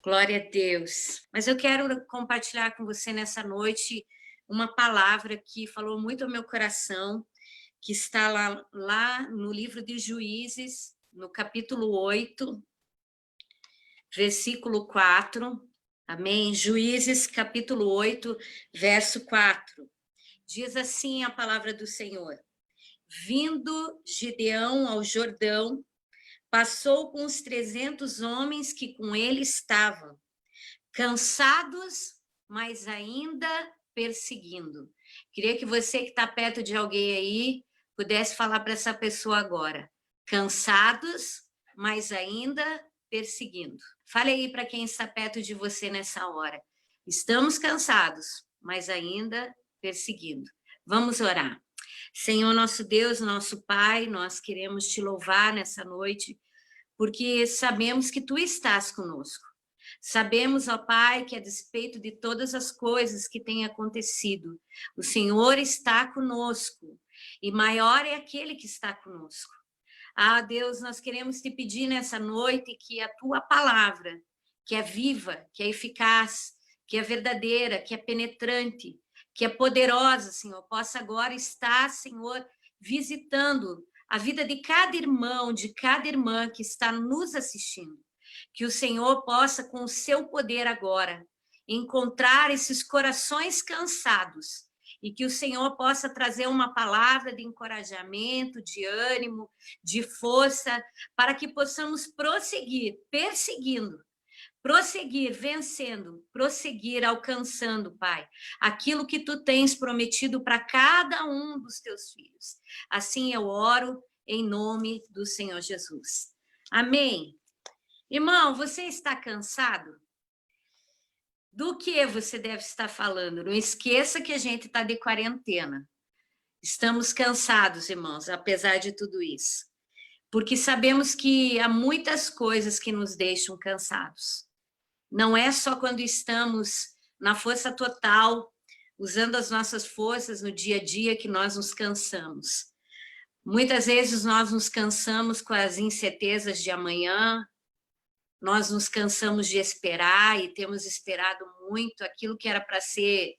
Glória a Deus. Mas eu quero compartilhar com você nessa noite uma palavra que falou muito ao meu coração, que está lá no livro de Juízes, no capítulo 8, versículo 4. Amém? Juízes, capítulo 8, verso 4. Diz assim a palavra do Senhor: Vindo Gideão ao Jordão, passou com os 300 homens que com ele estavam, cansados, mas ainda perseguindo. Queria que você que está perto de alguém aí pudesse falar para essa pessoa agora. Cansados, mas ainda perseguindo. Fale aí para quem está perto de você nessa hora. Estamos cansados, mas ainda perseguindo. Vamos orar. Senhor, nosso Deus, nosso Pai, nós queremos te louvar nessa noite, porque sabemos que tu estás conosco. Sabemos, ó Pai, que a despeito de todas as coisas que têm acontecido, o Senhor está conosco, e maior é aquele que está conosco. Ah, Deus, nós queremos te pedir nessa noite que a tua palavra, que é viva, que é eficaz, que é verdadeira, que é penetrante, que é poderosa, Senhor, possa agora estar, Senhor, visitando a vida de cada irmão, de cada irmã que está nos assistindo. Que o Senhor possa, com o seu poder agora, encontrar esses corações cansados e que o Senhor possa trazer uma palavra de encorajamento, de ânimo, de força, para que possamos prosseguir, perseguindo, prosseguir, vencendo, prosseguir, alcançando, Pai, aquilo que tu tens prometido para cada um dos teus filhos. Assim eu oro em nome do Senhor Jesus. Amém. Irmão, você está cansado? Do que você deve estar falando? Não esqueça que a gente está de quarentena. Estamos cansados, irmãos, apesar de tudo isso. Porque sabemos que há muitas coisas que nos deixam cansados. Não é só quando estamos na força total, usando as nossas forças no dia a dia, que nós nos cansamos. Muitas vezes nós nos cansamos com as incertezas de amanhã, nós nos cansamos de esperar e temos esperado muito aquilo que era para ser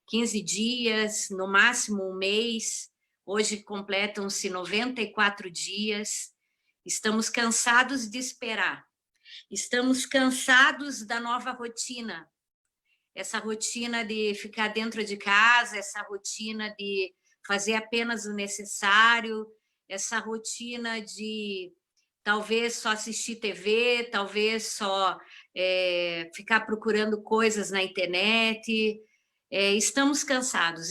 15 dias, no máximo um mês, hoje completam-se 94 dias. Estamos cansados de esperar, estamos cansados da nova rotina, essa rotina de ficar dentro de casa, essa rotina de fazer apenas o necessário, essa rotina de talvez só assistir TV, talvez só ficar procurando coisas na internet. Estamos cansados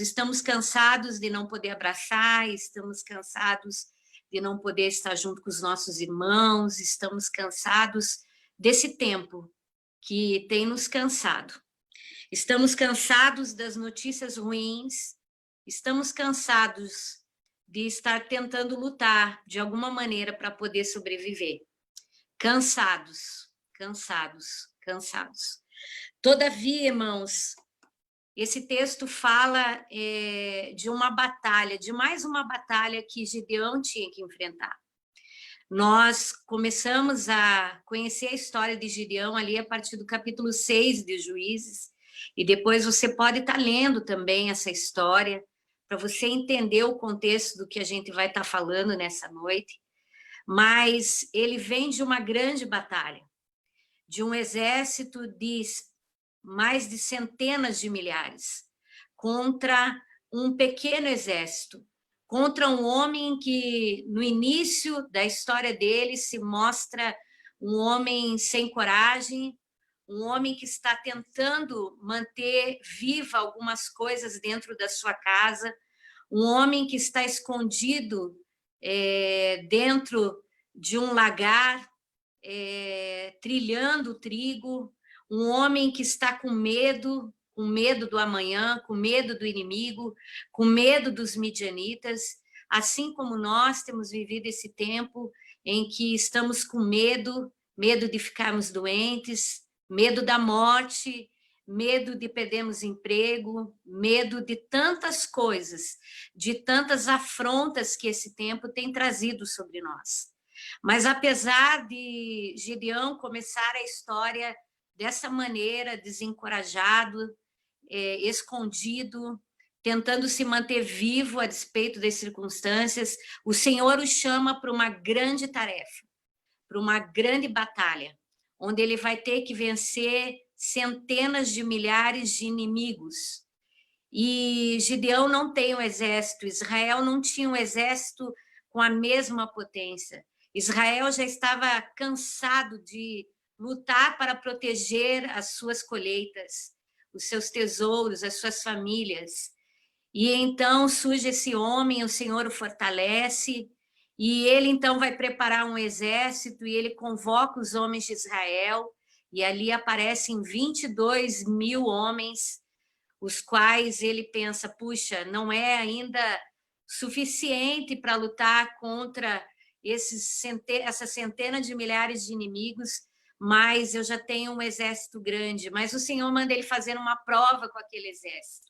de não poder abraçar, estamos cansados de não poder estar junto com os nossos irmãos, estamos cansados desse tempo que tem nos cansado. Estamos cansados das notícias ruins, estamos cansados de estar tentando lutar de alguma maneira para poder sobreviver. Cansados, cansados, cansados. Todavia, irmãos, esse texto fala de uma batalha, de mais uma batalha que Gideão tinha que enfrentar. Nós começamos a conhecer a história de Gideão ali a partir do capítulo 6 de Juízes, e depois você pode estar lendo também essa história, para você entender o contexto do que a gente vai estar falando nessa noite. Mas ele vem de uma grande batalha, de um exército de mais de centenas de milhares, contra um pequeno exército, contra um homem que, no início da história dele, se mostra um homem sem coragem, um homem que está tentando manter viva algumas coisas dentro da sua casa, um homem que está escondido dentro de um lagar, trilhando trigo, um homem que está com medo do amanhã, com medo do inimigo, com medo dos midianitas, assim como nós temos vivido esse tempo em que estamos com medo de ficarmos doentes, medo da morte, medo de perdermos emprego, medo de tantas coisas, de tantas afrontas que esse tempo tem trazido sobre nós. Mas apesar de Gideão começar a história dessa maneira, desencorajado, escondido, tentando se manter vivo a despeito das circunstâncias, o Senhor o chama para uma grande tarefa, para uma grande batalha, onde ele vai ter que vencer centenas de milhares de inimigos. E Gideão não tem um exército, Israel não tinha um exército com a mesma potência. Israel já estava cansado de lutar para proteger as suas colheitas, os seus tesouros, as suas famílias. E então surge esse homem, o Senhor o fortalece, e ele então vai preparar um exército, e ele convoca os homens de Israel, e ali aparecem 22 mil homens, os quais ele pensa, puxa, não é ainda suficiente para lutar contra essa centena de milhares de inimigos, mas eu já tenho um exército grande. Mas o Senhor manda ele fazer uma prova com aquele exército.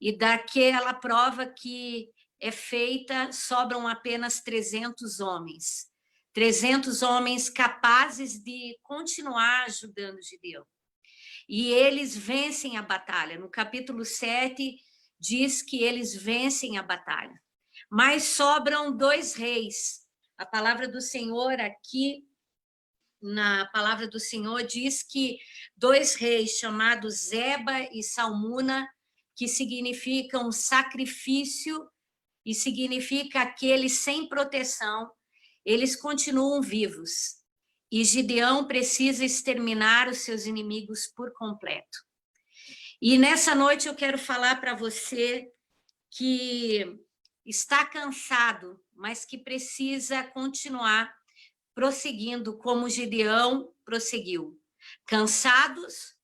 E daquela prova que é feita, sobram apenas 300 homens. 300 homens capazes de continuar ajudando Gideão. E eles vencem a batalha. No capítulo 7, diz que eles vencem a batalha. Mas sobram 2 reis. A palavra do Senhor aqui, na palavra do Senhor, diz que 2 reis chamados Zeba e Salmuna, que significam sacrifício e significa aquele sem proteção, eles continuam vivos. E Gideão precisa exterminar os seus inimigos por completo. E nessa noite eu quero falar para você que está cansado, mas que precisa continuar prosseguindo como Gideão prosseguiu. Cansados,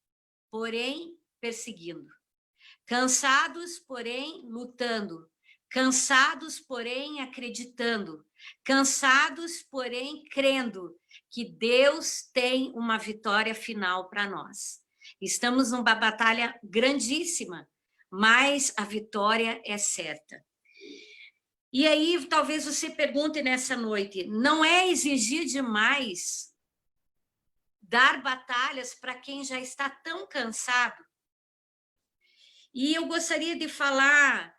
porém perseguindo. Cansados, porém lutando. Cansados, porém acreditando. Cansados, porém crendo que Deus tem uma vitória final para nós. Estamos numa batalha grandíssima, mas a vitória é certa. E aí, talvez você pergunte nessa noite, não é exigir demais dar batalhas para quem já está tão cansado? E eu gostaria de falar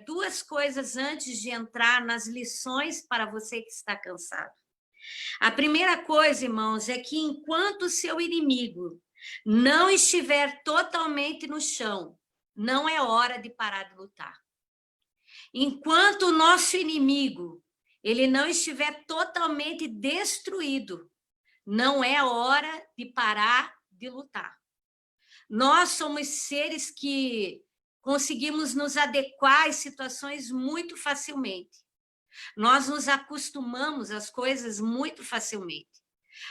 2 coisas antes de entrar nas lições para você que está cansado. A primeira coisa, irmãos, é que enquanto o seu inimigo não estiver totalmente no chão, não é hora de parar de lutar. Enquanto o nosso inimigo ele não estiver totalmente destruído, não é hora de parar de lutar. Nós somos seres que conseguimos nos adequar às situações muito facilmente. Nós nos acostumamos às coisas muito facilmente.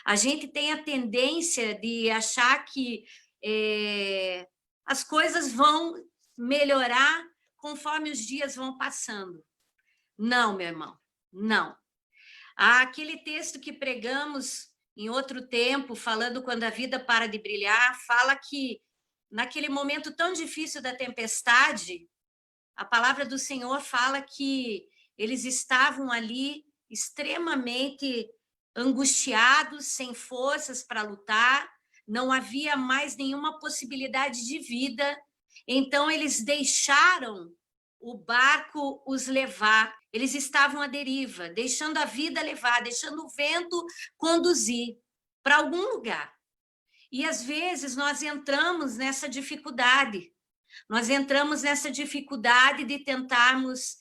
A gente tem a tendência de achar que as coisas vão melhorar conforme os dias vão passando. Não, meu irmão, não. Aquele texto que pregamos em outro tempo, falando quando a vida para de brilhar, fala que naquele momento tão difícil da tempestade, a palavra do Senhor fala que eles estavam ali extremamente angustiados, sem forças para lutar, não havia mais nenhuma possibilidade de vida, então eles deixaram o barco os levar, eles estavam à deriva, deixando a vida levar, deixando o vento conduzir para algum lugar. E às vezes nós entramos nessa dificuldade, de tentarmos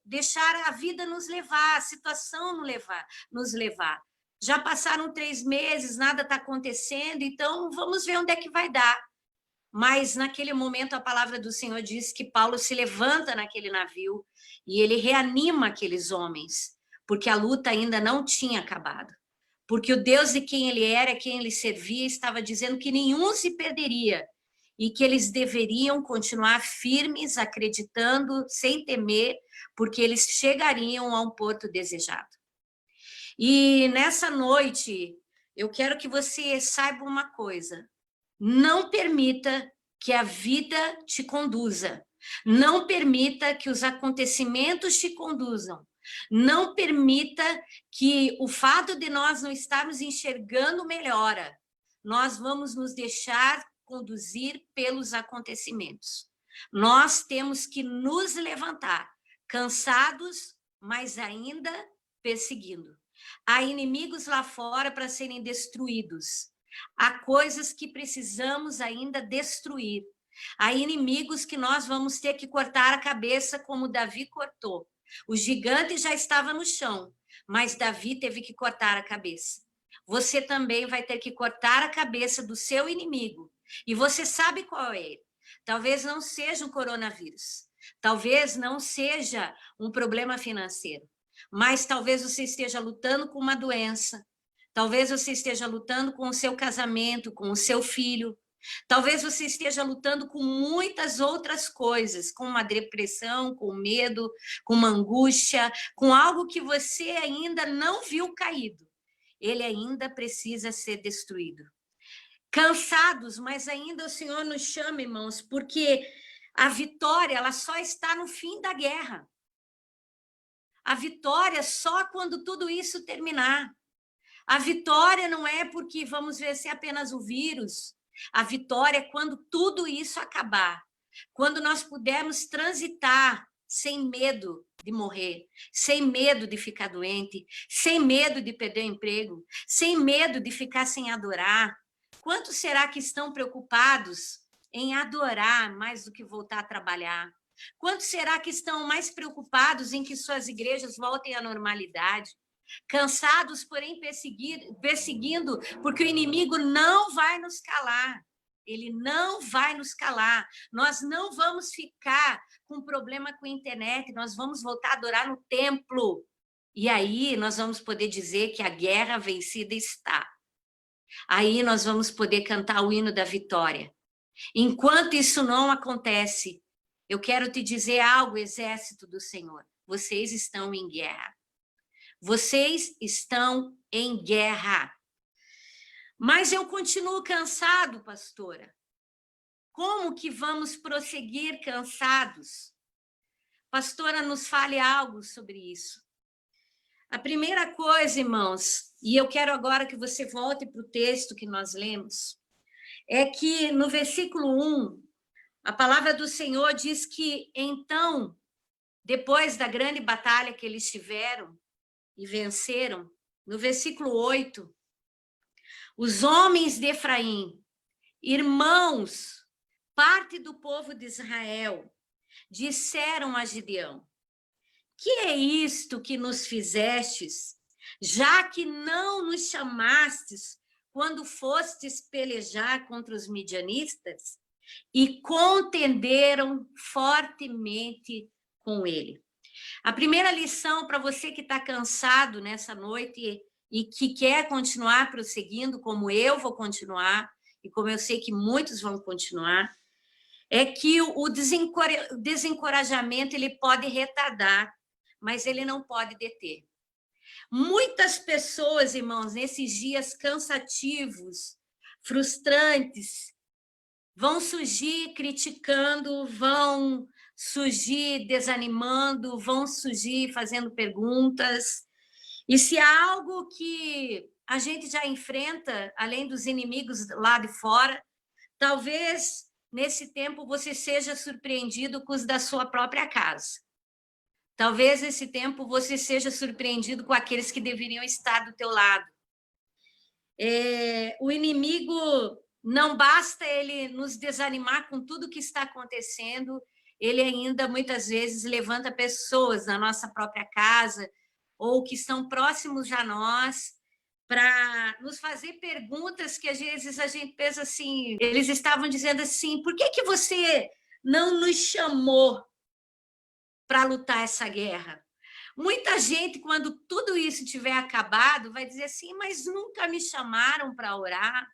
deixar a vida nos levar, a situação nos levar. Já passaram 3 meses, nada está acontecendo, então vamos ver onde é que vai dar. Mas naquele momento a palavra do Senhor diz que Paulo se levanta naquele navio e ele reanima aqueles homens, porque a luta ainda não tinha acabado. Porque o Deus de quem ele era, quem ele servia, estava dizendo que nenhum se perderia e que eles deveriam continuar firmes, acreditando, sem temer, porque eles chegariam a um porto desejado. E nessa noite, eu quero que você saiba uma coisa: não permita que a vida te conduza, não permita que os acontecimentos te conduzam, não permita que o fato de nós não estarmos enxergando melhora nós vamos nos deixar conduzir pelos acontecimentos. Nós temos que nos levantar, cansados, mas ainda perseguindo. Há inimigos lá fora para serem destruídos. Há coisas que precisamos ainda destruir. Há inimigos que nós vamos ter que cortar a cabeça, como Davi cortou. O gigante já estava no chão, mas Davi teve que cortar a cabeça. Você também vai ter que cortar a cabeça do seu inimigo. E você sabe qual é ele. Talvez não seja um coronavírus. Talvez não seja um problema financeiro. Mas talvez você esteja lutando com uma doença. Talvez você esteja lutando com o seu casamento, com o seu filho. Talvez você esteja lutando com muitas outras coisas, com uma depressão, com medo, com uma angústia, com algo que você ainda não viu caído. Ele ainda precisa ser destruído. Cansados, mas ainda o Senhor nos chama, irmãos, porque a vitória ela só está no fim da guerra. A vitória só quando tudo isso terminar. A vitória não é porque vamos vencer apenas o vírus. A vitória é quando tudo isso acabar. Quando nós pudermos transitar sem medo de morrer, sem medo de ficar doente, sem medo de perder o emprego, sem medo de ficar sem adorar. Quantos será que estão preocupados em adorar mais do que voltar a trabalhar? Quantos será que estão mais preocupados em que suas igrejas voltem à normalidade? Cansados, porém perseguindo, porque o inimigo não vai nos calar. Ele não vai nos calar. Nós não vamos ficar com problema com a internet, nós vamos voltar a adorar no templo. E aí nós vamos poder dizer que a guerra vencida está. Aí nós vamos poder cantar o hino da vitória. Enquanto isso não acontece, eu quero te dizer algo, exército do Senhor. Vocês estão em guerra. Vocês estão em guerra. Mas eu continuo cansado, pastora. Como que vamos prosseguir cansados? Pastora, nos fale algo sobre isso. A primeira coisa, irmãos, e eu quero agora que você volte para o texto que nós lemos, é que no versículo 1, a palavra do Senhor diz que, então, depois da grande batalha que eles tiveram e venceram, no versículo 8, os homens de Efraim, irmãos, parte do povo de Israel, disseram a Gideão: que é isto que nos fizestes, já que não nos chamastes quando fostes pelejar contra os midianistas? E contenderam fortemente com ele. A primeira lição para você que está cansado nessa noite e que quer continuar prosseguindo, como eu vou continuar, e como eu sei que muitos vão continuar, é que o desencorajamento ele pode retardar, mas ele não pode deter. Muitas pessoas, irmãos, nesses dias cansativos, frustrantes, vão surgir criticando, vão surgir desanimando, vão surgir fazendo perguntas. E se há algo que a gente já enfrenta, além dos inimigos lá de fora, talvez nesse tempo você seja surpreendido com os da sua própria casa. Talvez nesse tempo você seja surpreendido com aqueles que deveriam estar do teu lado. O inimigo, não basta ele nos desanimar com tudo que está acontecendo, ele ainda muitas vezes levanta pessoas na nossa própria casa ou que estão próximos a nós para nos fazer perguntas que às vezes a gente pensa assim, eles estavam dizendo assim: por que você não nos chamou para lutar essa guerra? Muita gente, quando tudo isso tiver acabado, vai dizer assim: mas nunca me chamaram para orar,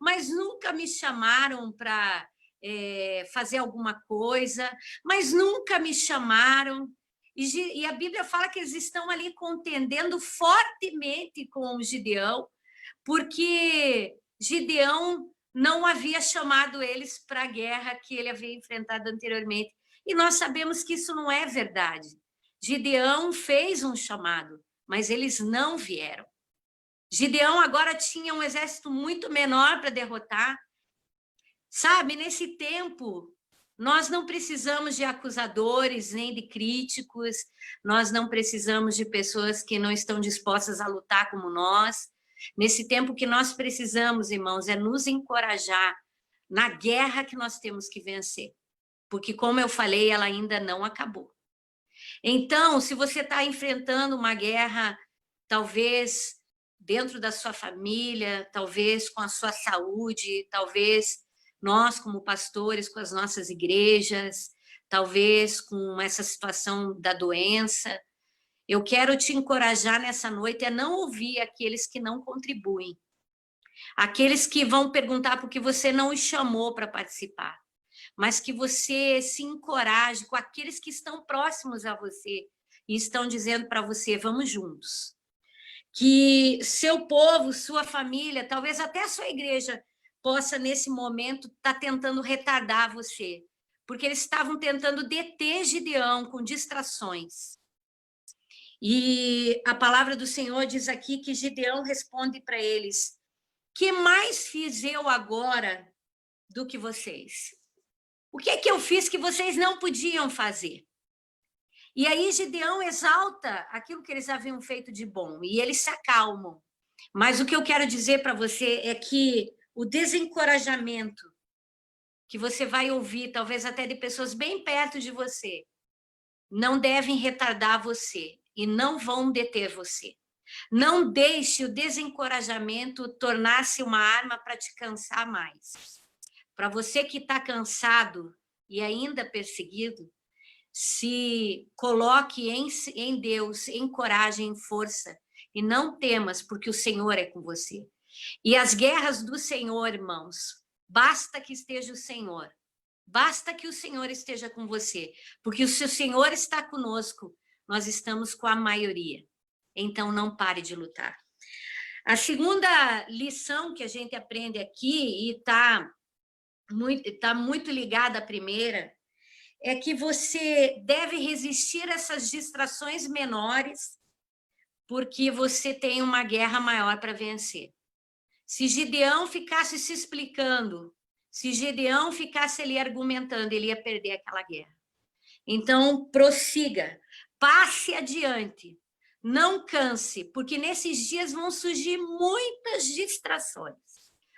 mas nunca me chamaram para fazer alguma coisa, mas nunca me chamaram. E a Bíblia fala que eles estão ali contendendo fortemente com o Gideão, porque Gideão não havia chamado eles para a guerra que ele havia enfrentado anteriormente. E nós sabemos que isso não é verdade. Gideão fez um chamado, mas eles não vieram. Gideão agora tinha um exército muito menor para derrotar. Sabe, nesse tempo, nós não precisamos de acusadores, nem de críticos, nós não precisamos de pessoas que não estão dispostas a lutar como nós. Nesse tempo, o que nós precisamos, irmãos, é nos encorajar na guerra que nós temos que vencer. Porque, como eu falei, ela ainda não acabou. Então, se você está enfrentando uma guerra, talvez dentro da sua família, talvez com a sua saúde, talvez nós como pastores com as nossas igrejas, talvez com essa situação da doença, eu quero te encorajar nessa noite a não ouvir aqueles que não contribuem, aqueles que vão perguntar por que você não os chamou para participar, mas que você se encoraje com aqueles que estão próximos a você e estão dizendo para você, vamos juntos. Que seu povo, sua família, talvez até a sua igreja, possa, nesse momento, estar tentando retardar você, porque eles estavam tentando deter Gideão com distrações. E a palavra do Senhor diz aqui que Gideão responde para eles, que mais fiz eu agora do que vocês? O que é que eu fiz que vocês não podiam fazer? E aí Gideão exalta aquilo que eles haviam feito de bom, e eles se acalmam. Mas o que eu quero dizer para você é que o desencorajamento que você vai ouvir, talvez até de pessoas bem perto de você, não devem retardar você e não vão deter você. Não deixe o desencorajamento tornar-se uma arma para te cansar mais. Para você que está cansado e ainda perseguido, se coloque em Deus, em coragem, em força, e não temas, porque o Senhor é com você. E as guerras do Senhor, irmãos, basta que esteja o Senhor, basta que o Senhor esteja com você, porque se o Senhor está conosco, nós estamos com a maioria. Então, não pare de lutar. A segunda lição que a gente aprende aqui, e está muito ligada à primeira, é que você deve resistir a essas distrações menores, porque você tem uma guerra maior para vencer. Se Gideão ficasse se explicando, se Gideão ficasse ali argumentando, ele ia perder aquela guerra. Então, prossiga, passe adiante, não canse, porque nesses dias vão surgir muitas distrações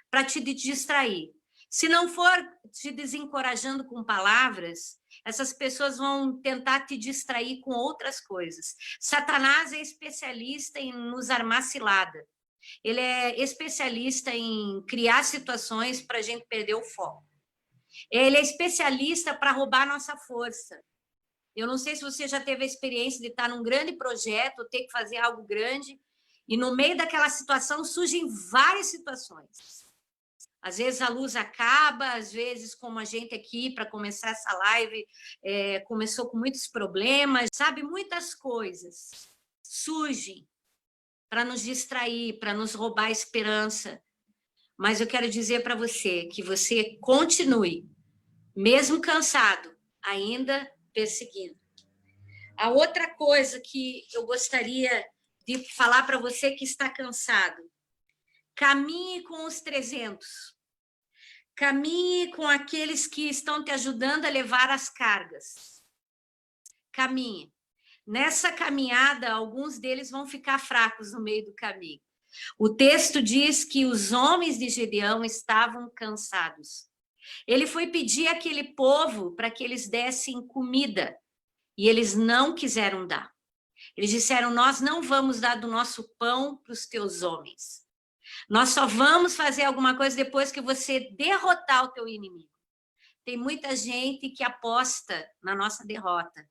para te distrair. Se não for te desencorajando com palavras, essas pessoas vão tentar te distrair com outras coisas. Satanás é especialista em nos armar cilada. Ele é especialista em criar situações para a gente perder o foco. Ele é especialista para roubar nossa força. Eu não sei se você já teve a experiência de estar num grande projeto, ter que fazer algo grande, e no meio daquela situação surgem várias situações. Às vezes a luz acaba, às vezes, como a gente aqui, para começar essa live, começou com muitos problemas, sabe? Muitas coisas surgem para nos distrair, para nos roubar a esperança. Mas eu quero dizer para você que você continue, mesmo cansado, ainda perseguindo. A outra coisa que eu gostaria de falar para você que está cansado, caminhe com os 300. Caminhe com aqueles que estão te ajudando a levar as cargas. Caminhe. Nessa caminhada, alguns deles vão ficar fracos no meio do caminho. O texto diz que os homens de Gideão estavam cansados. Ele foi pedir àquele povo para que eles dessem comida, e eles não quiseram dar. Eles disseram, nós não vamos dar do nosso pão para os teus homens. Nós só vamos fazer alguma coisa depois que você derrotar o teu inimigo. Tem muita gente que aposta na nossa derrota,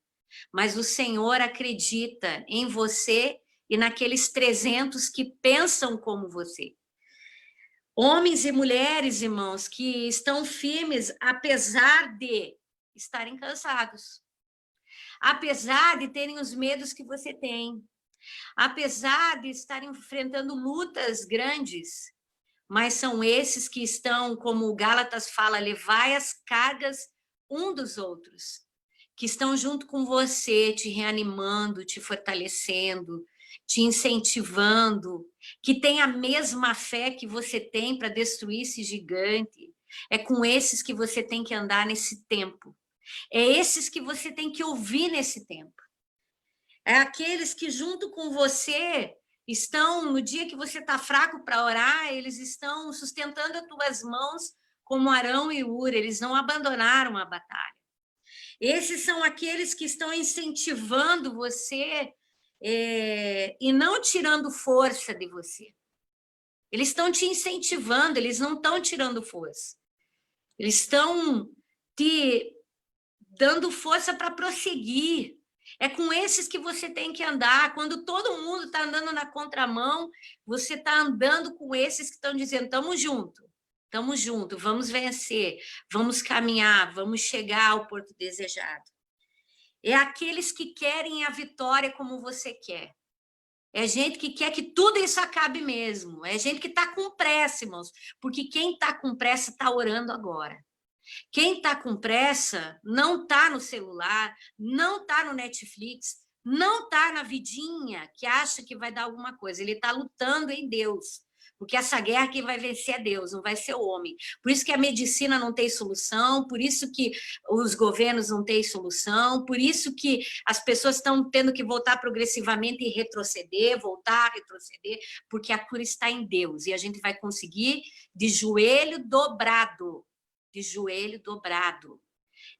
mas o Senhor acredita em você e naqueles 300 que pensam como você. Homens e mulheres, irmãos, que estão firmes apesar de estarem cansados, apesar de terem os medos que você tem, apesar de estarem enfrentando lutas grandes, mas são esses que estão, como o Gálatas fala, levai as cargas um dos outros, que estão junto com você, te reanimando, te fortalecendo, te incentivando. que tem a mesma fé que você tem para destruir esse gigante. É com esses que você tem que andar nesse tempo. É esses que você tem que ouvir nesse tempo. É aqueles que junto com você estão, no dia que você está fraco para orar, eles estão sustentando as tuas mãos como Arão e Hur, eles não abandonaram a batalha. Esses são aqueles que estão incentivando você e não tirando força de você. Eles estão te incentivando, eles não estão tirando força. Eles estão te dando força para prosseguir. É com esses que você tem que andar. Quando todo mundo está andando na contramão, você está andando com esses que estão dizendo, estamos juntos, vamos vencer, vamos caminhar, vamos chegar ao porto desejado. É aqueles que querem a vitória como você quer. É gente que quer que tudo isso acabe mesmo. É gente que está com pressa, irmãos. Porque quem está com pressa está orando agora. Quem está com pressa não está no celular, não está no Netflix, não está na vidinha que acha que vai dar alguma coisa. Ele está lutando em Deus. Porque essa guerra quem vai vencer é Deus, não vai ser o homem. Por isso que a medicina não tem solução, por isso que os governos não têm solução, por isso que as pessoas estão tendo que voltar progressivamente e retroceder, voltar a retroceder, porque a cura está em Deus. E a gente vai conseguir de joelho dobrado. De joelho dobrado.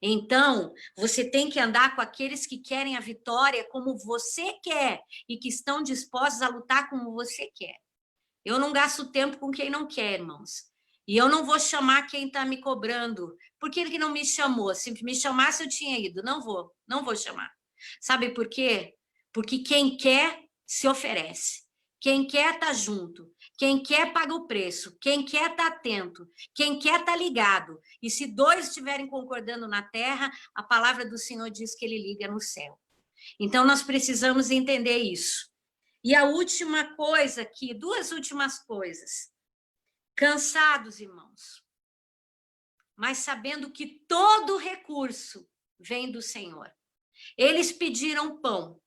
Então, você tem que andar com aqueles que querem a vitória como você quer e que estão dispostos a lutar como você quer. Eu não gasto tempo com quem não quer, irmãos. E eu não vou chamar quem está me cobrando. Por que ele não me chamou? Se me chamasse, eu tinha ido. Não vou chamar. Sabe por quê? Porque quem quer, se oferece. Quem quer, está junto. Quem quer, paga o preço. Quem quer, está atento. Quem quer, está ligado. E se dois estiverem concordando na terra, a palavra do Senhor diz que ele liga no céu. Então, nós precisamos entender isso. E a última coisa aqui, duas últimas coisas. Cansados, irmãos, mas sabendo que todo recurso vem do Senhor. Eles pediram pão.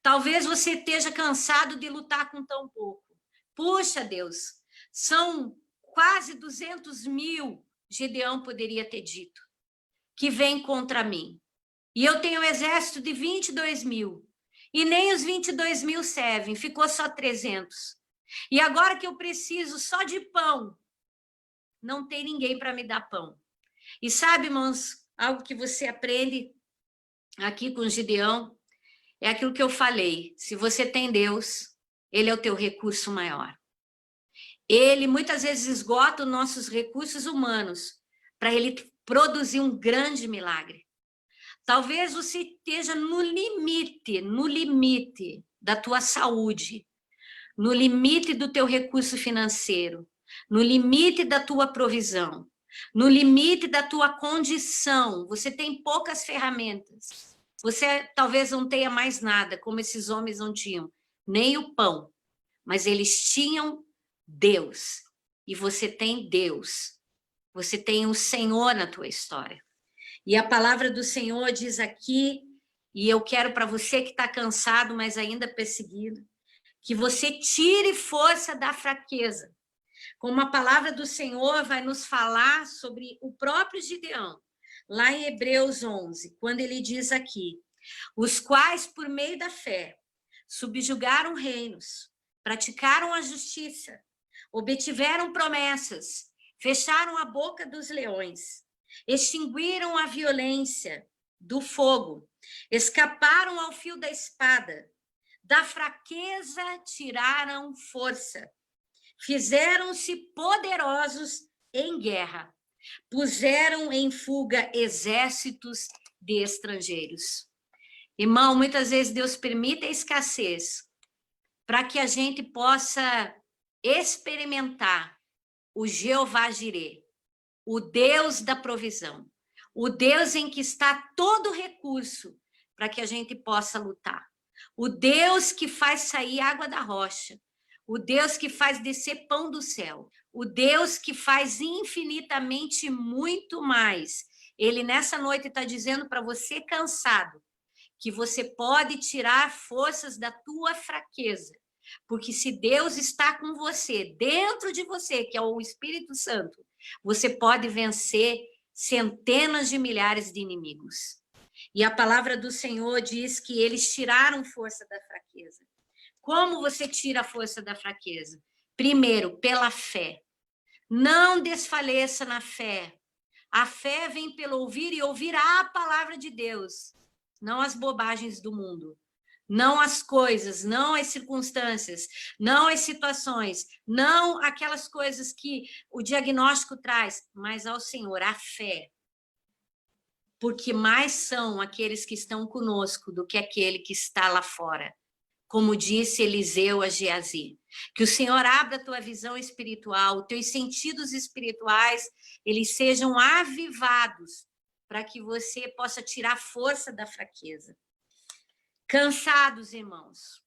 Talvez você esteja cansado de lutar com tão pouco. Puxa, Deus, são quase 200.000, Gideão poderia ter dito, que vem contra mim. E eu tenho um exército de 22.000. E nem os 22.000 servem, ficou só 300. E agora que eu preciso só de pão, não tem ninguém para me dar pão. E sabe, irmãos, algo que você aprende aqui com Gideão, é aquilo que eu falei. Se você tem Deus, ele é o teu recurso maior. Ele muitas vezes esgota os nossos recursos humanos para ele produzir um grande milagre. Talvez você esteja no limite da tua saúde, no limite do teu recurso financeiro, no limite da tua provisão, no limite da tua condição. Você tem poucas ferramentas. Você talvez não tenha mais nada, como esses homens não tinham, nem o pão, mas eles tinham Deus. E você tem Deus. Você tem o Senhor na tua história. E a palavra do Senhor diz aqui, e eu quero para você que está cansado, mas ainda perseguido, que você tire força da fraqueza. Como a palavra do Senhor vai nos falar sobre o próprio Gideão, lá em Hebreus 11, quando ele diz aqui, os quais, por meio da fé, subjugaram reinos, praticaram a justiça, obtiveram promessas, fecharam a boca dos leões, extinguiram a violência do fogo, escaparam ao fio da espada, da fraqueza tiraram força, fizeram-se poderosos em guerra, puseram em fuga exércitos de estrangeiros. Irmão, muitas vezes Deus permite a escassez para que a gente possa experimentar o Jeová Jireh, o Deus da provisão, o Deus em que está todo recurso para que a gente possa lutar, o Deus que faz sair água da rocha, o Deus que faz descer pão do céu, o Deus que faz infinitamente muito mais. Ele nessa noite está dizendo para você cansado, que você pode tirar forças da tua fraqueza, Porque se Deus está com você, dentro de você, que é o Espírito Santo, você pode vencer centenas de milhares de inimigos. E a palavra do Senhor diz que eles tiraram força da fraqueza. Como você tira a força da fraqueza? Primeiro, pela fé. Não desfaleça na fé. A fé vem pelo ouvir e ouvir a palavra de Deus, não as bobagens do mundo, não as coisas, não as circunstâncias, não as situações, não aquelas coisas que o diagnóstico traz, mas ao Senhor, a fé. Porque mais são aqueles que estão conosco do que aquele que está lá fora. Como disse Eliseu a Geazi, que o Senhor abra a tua visão espiritual, os teus sentidos espirituais, eles sejam avivados, para que você possa tirar força da fraqueza. Cansados, irmãos,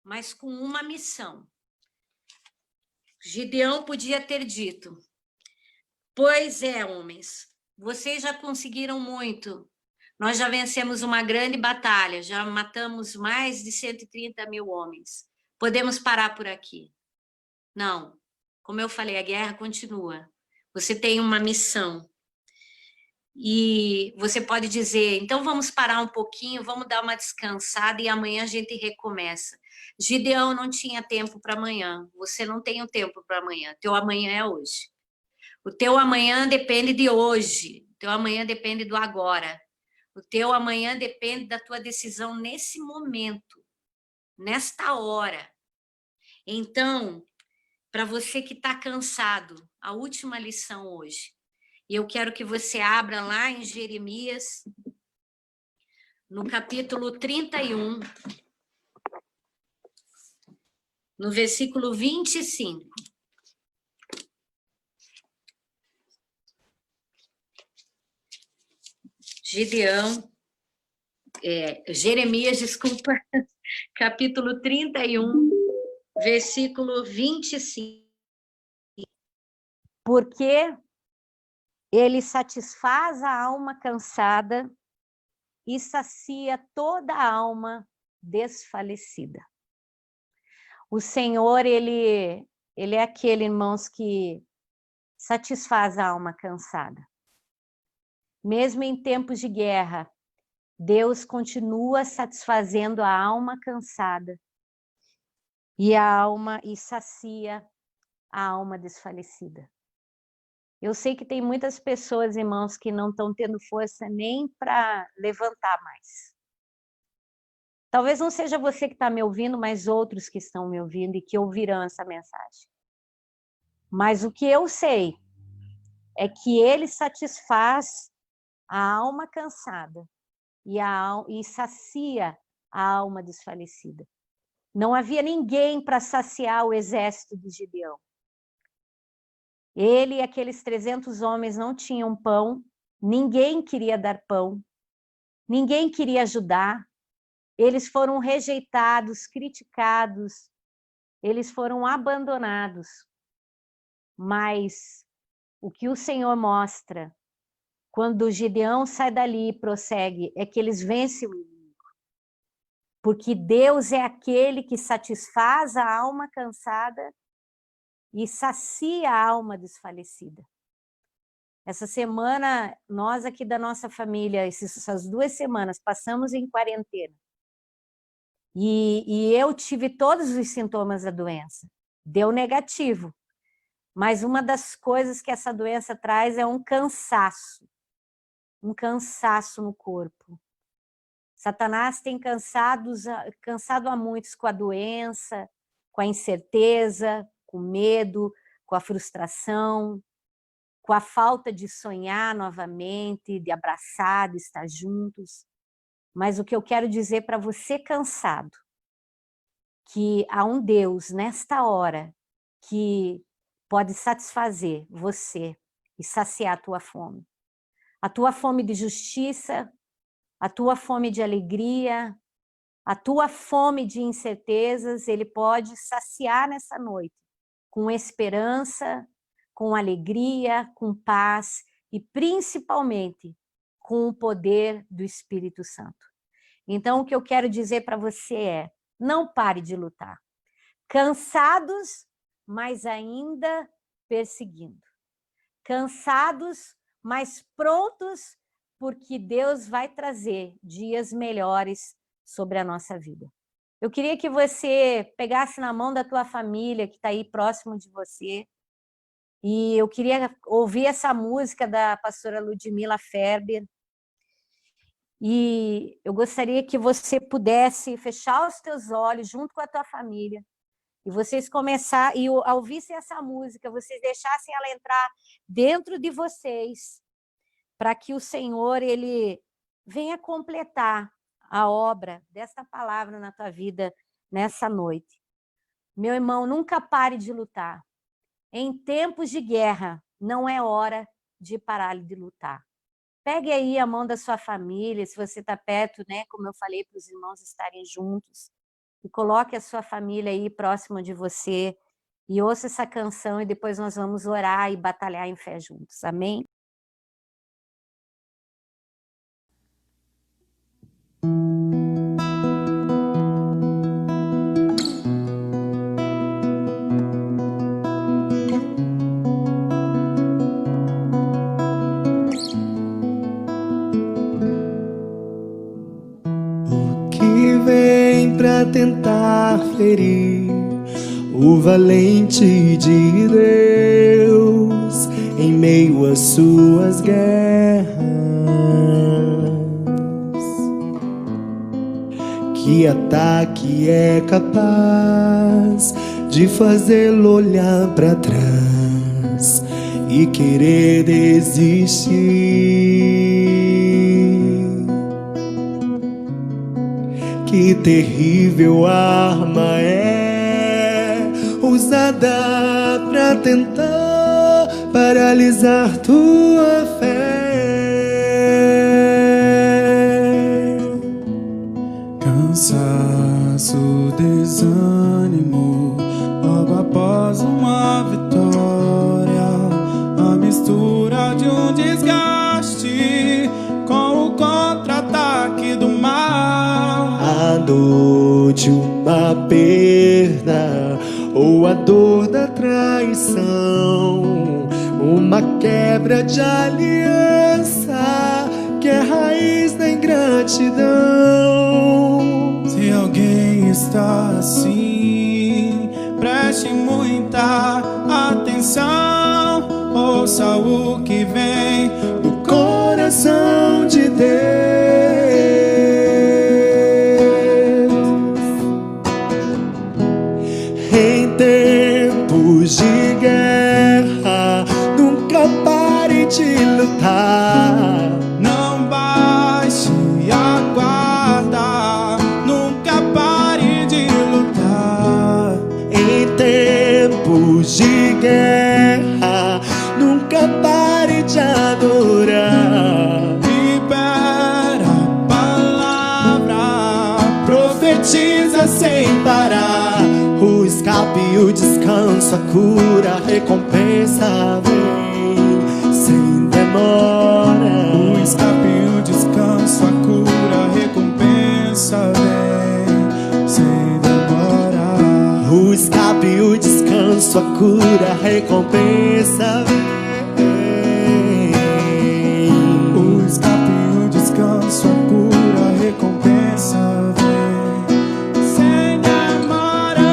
mas com uma missão. Gideão podia ter dito, pois é, homens, vocês já conseguiram muito, nós já vencemos uma grande batalha, já matamos mais de 130 mil homens. Podemos parar por aqui. Não. Como eu falei, a guerra continua. Você tem uma missão. E você pode dizer, então vamos parar um pouquinho, vamos dar uma descansada e amanhã a gente recomeça. Gideão não tinha tempo para amanhã. Você não tem o tempo para amanhã. Teu amanhã é hoje. O teu amanhã depende de hoje. O teu amanhã depende do agora. O teu amanhã depende da tua decisão nesse momento, nesta hora. Então, para você que está cansado, a última lição hoje. E eu quero que você abra lá em Jeremias, no capítulo 31, no versículo 25. Jeremias, desculpa, capítulo 31, versículo 25. Porque ele satisfaz a alma cansada e sacia toda a alma desfalecida. O Senhor, ele é aquele, irmãos, que satisfaz a alma cansada. Mesmo em tempos de guerra, Deus continua satisfazendo a alma cansada e sacia a alma desfalecida. Eu sei que tem muitas pessoas, irmãos, que não estão tendo força nem para levantar mais. Talvez não seja você que está me ouvindo, mas outros que estão me ouvindo e que ouvirão essa mensagem. Mas o que eu sei é que ele satisfaz a alma cansada e sacia a alma desfalecida. Não havia ninguém para saciar o exército de Gideão. Ele e aqueles 300 homens não tinham pão, ninguém queria dar pão, ninguém queria ajudar, eles foram rejeitados, criticados, eles foram abandonados. Mas o que o Senhor mostra, quando Gideão sai dali e prossegue, é que eles vencem o inimigo. Porque Deus é aquele que satisfaz a alma cansada e sacia a alma desfalecida. Essa semana, nós aqui da nossa família, essas 2 semanas, passamos em quarentena. E eu tive todos os sintomas da doença. Deu negativo. Mas uma das coisas que essa doença traz é um cansaço no corpo. Satanás tem cansado a muitos com a doença, com a incerteza, com o medo, com a frustração, com a falta de sonhar novamente, de abraçar, de estar juntos. Mas o que eu quero dizer para você cansado, que há um Deus nesta hora que pode satisfazer você e saciar a tua fome de justiça, a tua fome de alegria, a tua fome de incertezas, ele pode saciar nessa noite, com esperança, com alegria, com paz e principalmente com o poder do Espírito Santo. Então, o que eu quero dizer para você é, não pare de lutar. cansados, mas ainda perseguindo. Cansados, mas prontos, porque Deus vai trazer dias melhores sobre a nossa vida. Eu queria que você pegasse na mão da tua família, que está aí próximo de você, e eu queria ouvir essa música da pastora Ludmila Ferber, e eu gostaria que você pudesse fechar os teus olhos junto com a tua família, e vocês começarem, e ao ouvissem essa música, vocês deixassem ela entrar dentro de vocês, para que o Senhor, Ele venha completar a obra dessa palavra na tua vida nessa noite. Meu irmão, nunca pare de lutar. Em tempos de guerra, não é hora de parar de lutar. Pegue aí a mão da sua família, se você está perto, né, como eu falei, para os irmãos estarem juntos, e coloque a sua família aí próxima de você, e ouça essa canção, e depois nós vamos orar e batalhar em fé juntos. Amém? Pra tentar ferir o valente de Deus em meio às suas guerras. Que ataque é capaz de fazê-lo olhar para trás e querer desistir? Que terrível arma é usada para tentar paralisar tua fé. Cansaço, desânimo, logo após uma vitória, a mistura de um desgaste com o contra-ataque do mal. A dor de uma perda ou a dor da traição, uma quebra de aliança que é raiz da ingratidão. Se alguém está assim, preste muita atenção, ouça o que vem do coração de Deus. Em tempos de guerra, nunca pare de lutar. Não baixe a guarda, nunca pare de lutar. Em tempos de guerra, nunca pare de adorar. Libera a palavra, Profetiza sem parar. O escape e o descanso, a cura, a recompensa vem sem demora. o escape e o descanso, a cura, a recompensa vem sem demora. O escape e o descanso, a cura, a recompensa vem. O escape e o descanso, a cura, a recompensa vem sem demora.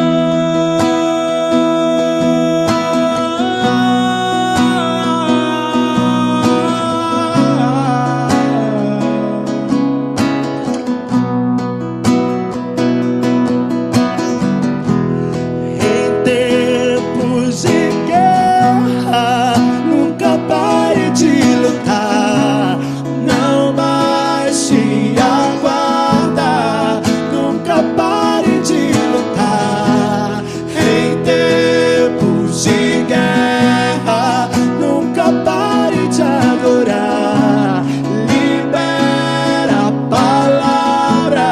Em tempos de guerra, nunca pare de lutar. Não baixe a guarda, nunca pare de lutar. Em tempos de guerra, nunca pare de adorar. Libera a palavra,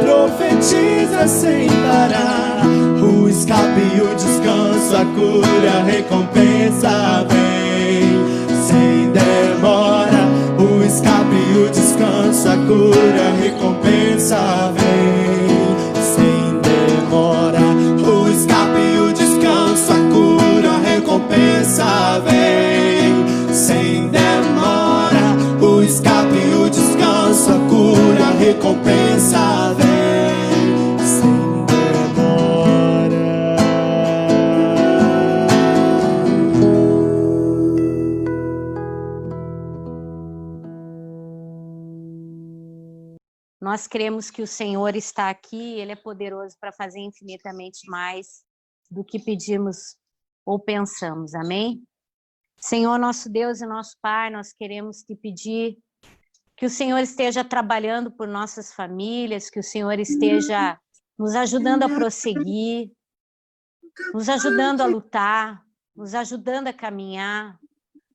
profetiza sem parar. O escape e o descanso, a cura, a recompensa vem sem demora. O escape e o descanso, a cura, a recompensa vem sem demora. O escape recompensa vem sem demora. Nós cremos que o Senhor está aqui, Ele é poderoso para fazer infinitamente mais do que pedimos ou pensamos, amém? Senhor, nosso Deus e nosso Pai, nós queremos te pedir que o Senhor esteja trabalhando por nossas famílias, que o Senhor esteja nos ajudando a prosseguir, nos ajudando a lutar, nos ajudando a caminhar,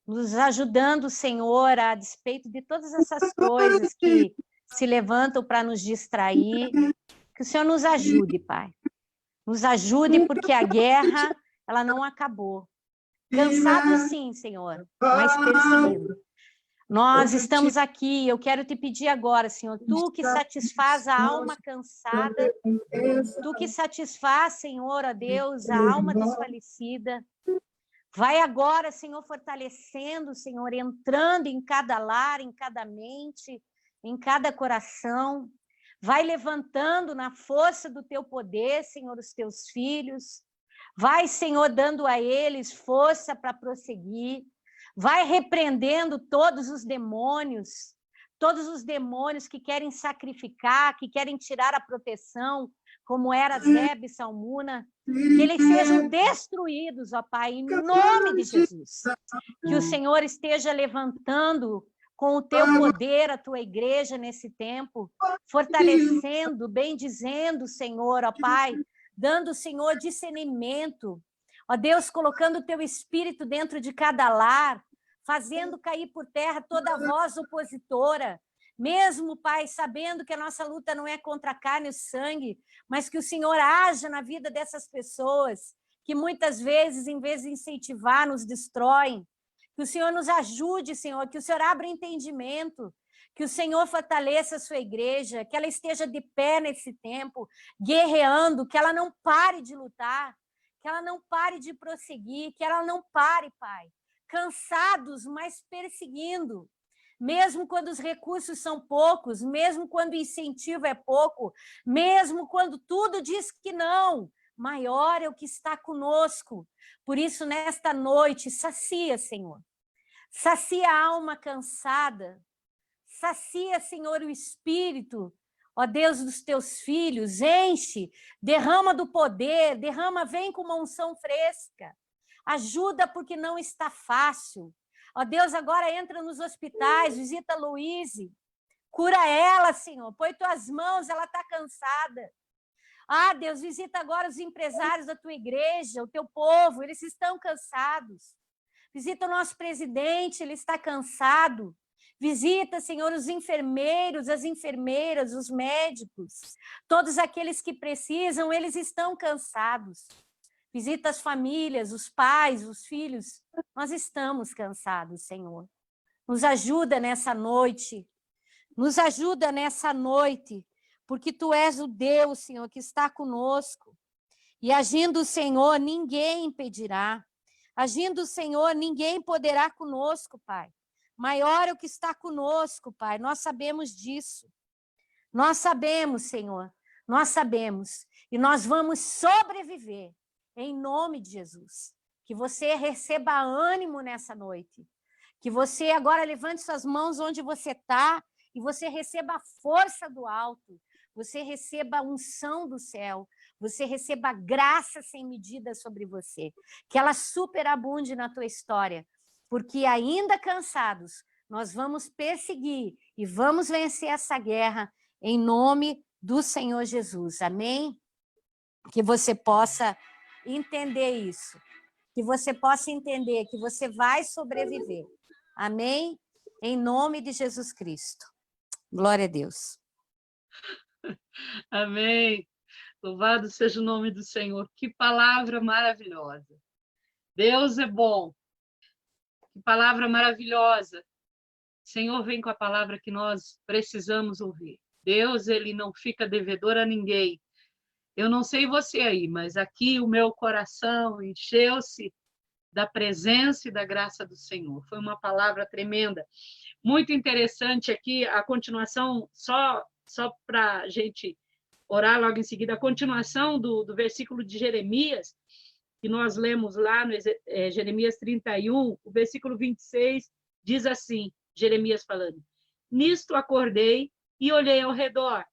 nos ajudando, Senhor, a despeito de todas essas coisas que se levantam para nos distrair, que o Senhor nos ajude, Pai. Nos ajude, porque a guerra, ela não acabou. Cansado sim, Senhor, mas perseguindo. Nós estamos aqui, eu quero te pedir agora, Senhor, Tu que satisfaz a alma cansada, Tu que satisfaz, Senhor, ó Deus, a alma desfalecida, vai agora, Senhor, fortalecendo, Senhor, entrando em cada lar, em cada mente, em cada coração, vai levantando na força do Teu poder, Senhor, os Teus filhos, vai, Senhor, dando a eles força para prosseguir, vai repreendendo todos os demônios que querem sacrificar, que querem tirar a proteção, como era Zebe e Salmuna, que eles sejam destruídos, ó Pai, em nome de Jesus. Que o Senhor esteja levantando com o Teu poder a Tua igreja nesse tempo, fortalecendo, bendizendo, Senhor, ó Pai, dando, Senhor, discernimento, ó Deus, colocando o Teu Espírito dentro de cada lar, fazendo cair por terra toda voz opositora, mesmo, Pai, sabendo que a nossa luta não é contra a carne e o sangue, mas que o Senhor haja na vida dessas pessoas, que muitas vezes, em vez de incentivar, nos destroem. Que o Senhor nos ajude, Senhor, que o Senhor abra entendimento, que o Senhor fortaleça a sua igreja, que ela esteja de pé nesse tempo, guerreando, que ela não pare de lutar, que ela não pare de prosseguir, que ela não pare, Pai, cansados, mas perseguindo, mesmo quando os recursos são poucos, mesmo quando o incentivo é pouco, mesmo quando tudo diz que não, maior é o que está conosco. Por isso, nesta noite, sacia, Senhor. Sacia a alma cansada. Sacia, Senhor, o espírito, ó Deus, dos teus filhos. Enche, derrama do poder, derrama, vem com uma unção fresca. Ajuda porque não está fácil. Ó Deus, agora entra nos hospitais, visita a Luíse. Cura ela, Senhor. Põe tuas mãos, ela está cansada. Ah, Deus, visita agora os empresários da tua igreja, o teu povo, eles estão cansados. Visita o nosso presidente, ele está cansado. Visita, Senhor, os enfermeiros, as enfermeiras, os médicos, todos aqueles que precisam, eles estão cansados. Visita as famílias, os pais, os filhos, nós estamos cansados, Senhor. Nos ajuda nessa noite, porque Tu és o Deus, Senhor, que está conosco. E agindo o Senhor, ninguém impedirá. Agindo o Senhor, ninguém poderá conosco, Pai. Maior é o que está conosco, Pai. Nós sabemos disso. Nós sabemos, Senhor. Nós sabemos. E nós vamos sobreviver, em nome de Jesus. Que você receba ânimo nessa noite. Que você agora levante suas mãos onde você está e você receba a força do alto. Você receba a unção do céu, você receba a graça sem medida sobre você, que ela superabunde na tua história, porque ainda cansados, nós vamos perseguir e vamos vencer essa guerra em nome do Senhor Jesus, amém? Que você possa entender isso, que você possa entender que você vai sobreviver, amém? Em nome de Jesus Cristo. Glória a Deus. Amém. Louvado seja o nome do Senhor. Que palavra maravilhosa. Deus é bom. Que palavra maravilhosa. O Senhor vem com a palavra que nós precisamos ouvir. Deus, ele não fica devedor a ninguém. Eu não sei você aí, mas aqui o meu coração encheu-se da presença e da graça do Senhor. Foi uma palavra tremenda. Muito interessante aqui, a continuação, só só para a gente orar logo em seguida, a continuação do versículo de Jeremias, que nós lemos lá no Jeremias 31, o versículo 26, diz assim, Jeremias falando: nisto acordei e olhei ao redor,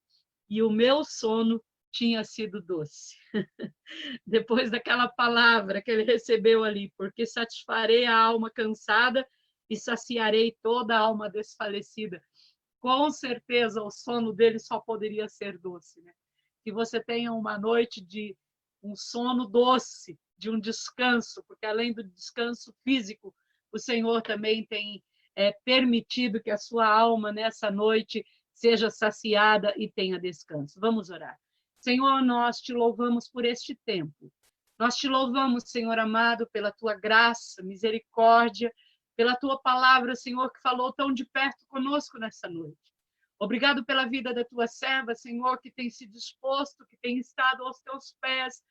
e o meu sono tinha sido doce. Depois daquela palavra que ele recebeu ali, porque satisfarei a alma cansada e saciarei toda a alma desfalecida. Com certeza o sono dele só poderia ser doce, né? Que você tenha uma noite de um sono doce, de um descanso, porque além do descanso físico, o Senhor também tem permitido que a sua alma nessa noite seja saciada e tenha descanso. Vamos orar. Senhor, nós te louvamos por este tempo. Nós te louvamos, Senhor amado, pela tua graça, misericórdia, pela tua palavra, Senhor, que falou tão de perto conosco nessa noite. Obrigado pela vida da tua serva, Senhor, que tem se disposto, que tem estado aos teus pés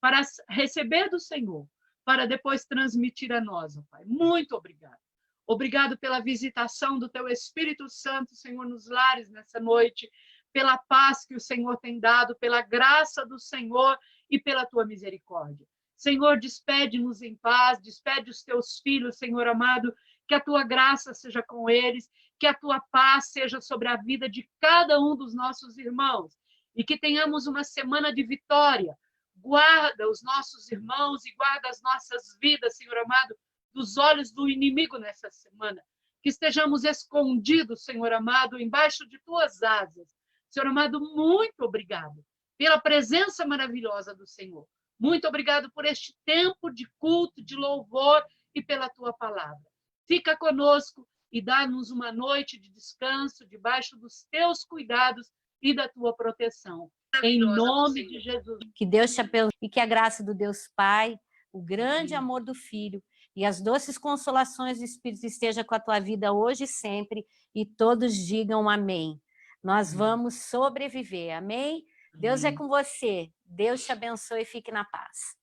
para receber do Senhor, para depois transmitir a nós, ó Pai. Muito obrigado. Obrigado pela visitação do teu Espírito Santo, Senhor, nos lares nessa noite, pela paz que o Senhor tem dado, pela graça do Senhor e pela tua misericórdia. Senhor, despede-nos em paz, despede os teus filhos, Senhor amado, que a tua graça seja com eles, que a tua paz seja sobre a vida de cada um dos nossos irmãos e que tenhamos uma semana de vitória. Guarda os nossos irmãos e guarda as nossas vidas, Senhor amado, dos olhos do inimigo nessa semana. Que estejamos escondidos, Senhor amado, embaixo de tuas asas. Senhor amado, muito obrigado pela presença maravilhosa do Senhor. Muito obrigado por este tempo de culto, de louvor e pela tua palavra. Fica conosco e dá-nos uma noite de descanso debaixo dos teus cuidados e da tua proteção. Em nome de Jesus. Que Deus te abençoe e que a graça do Deus Pai, o grande amor do Filho e as doces consolações do Espírito esteja com a tua vida hoje e sempre, e todos digam amém. Nós vamos sobreviver, amém? Deus é com você. Deus te abençoe e fique na paz.